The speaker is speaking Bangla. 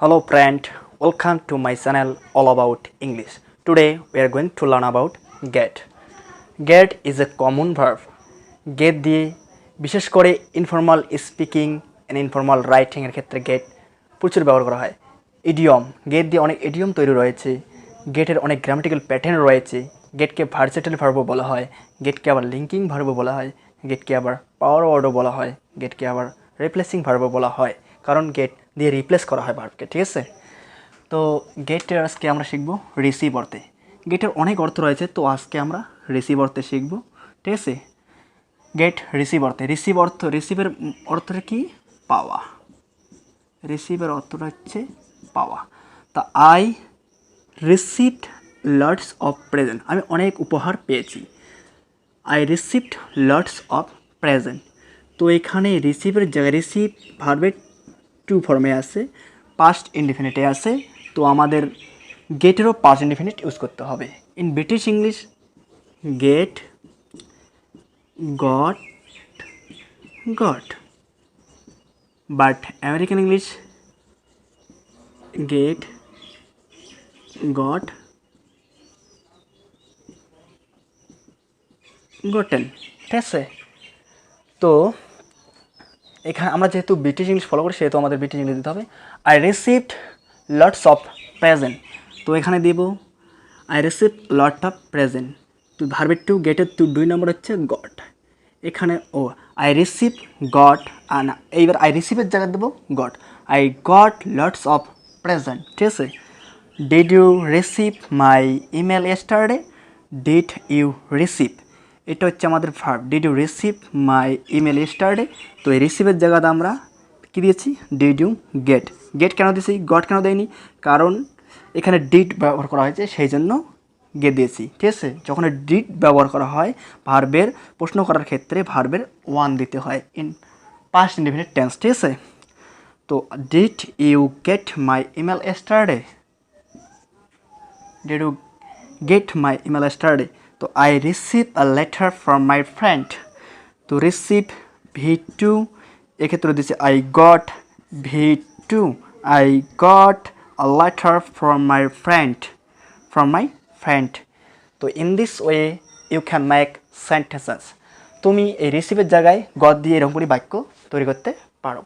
Hello friend, welcome to my channel all about English. Today we are going to learn about get. Get is a common verb. Get দিয়ে বিশেষ করে informal speaking and informal writing এর ক্ষেত্রে গেট প্রচুর ব্যবহার করা হয়। ইডিয়ম, গেট দিয়ে অনেক ইডিয়ম তৈরি রয়েছে। গেটের অনেক গ্রামাটিক্যাল প্যাটার্ন রয়েছে। গেটকে ভার্সেটাইল ভার্বও বলা হয়, গেটকে আবার লিঙ্কিং ভার্বও বলা হয়, গেটকে আবার পাওয়ার ওয়ার্ডও বলা হয়, গেটকে আবার রিপ্লেসিং ভার্বও বলা হয়, কারণ গেট দিয়ে রিপ্লেস করা হয় ভার্বকে। ঠিক আছে, তো গেটের আজকে আমরা শিখব রিসিভ অর্থে। গেটের অনেক অর্থ রয়েছে, তো আজকে আমরা রিসিভ অর্থে শিখব। ঠিক আছে, গেট রিসিভ অর্থে। রিসিভের অর্থটা কি? পাওয়া। রিসিভের অর্থটা হচ্ছে পাওয়া। তা I received lots of present, আমি অনেক উপহার পেয়েছি। I received lots of present. তো এখানে রিসিভের জায়গায় রিসিভ ভার্বের টু ফর্মে আছে, পাস্ট ইনডিফিনিটে আছে, তো আমাদের গেটেরও পাস্ট ইনডিফিনিট ইউজ করতে হবে। In British English get, got, got, but American English get, got, gotten. ঠিক আছে, তো এখানে আমরা যেহেতু ব্রিটিশ ইংলিশ ফলো করি সেহেতু আমাদের ব্রিটিশ ইংলিশ দিতে হবে। I received lots of present, তো এখানে দেব I receive lot of present. তো ভার্বের টু গেটের দুই নম্বর হচ্ছে গট। এখানে আই রিসিভ গট, না এইবার আই রিসিভের জায়গায় দেবো got. I got lots of present. ঠিক আছে, did you receive my email yesterday? Did you receive, এটা হচ্ছে আমাদের verb. Did you receive my email yesterday, তো এই রিসিভের জায়গাতে আমরা কী দিয়েছি? Did you gate. গেট কেন দিয়েছি, গট কেন দেয়নি? কারণ এখানে ডিড ব্যবহার করা হয়েছে, সেই জন্য গেট দিয়েছি। ঠিক আছে, যখন ডিড ব্যবহার করা হয় ভার্বের প্রশ্ন করার ক্ষেত্রে ভার্বের ওয়ান দিতে হয় ইন পাস্ট ইনডিফিনিট টেন্স। ঠিক আছে, তো did you get my email yesterday? Did you get my email yesterday? তো I receive a letter from my friend, তো রিসিভ ভি টু, এক্ষেত্রে দিচ্ছে I got V two, I got a letter from my friend, from my friend. তো in this way you can make sentences. তুমি এই রিসিভের জায়গায় গট দিয়ে এরকম করে বাক্য তৈরি করতে পারো।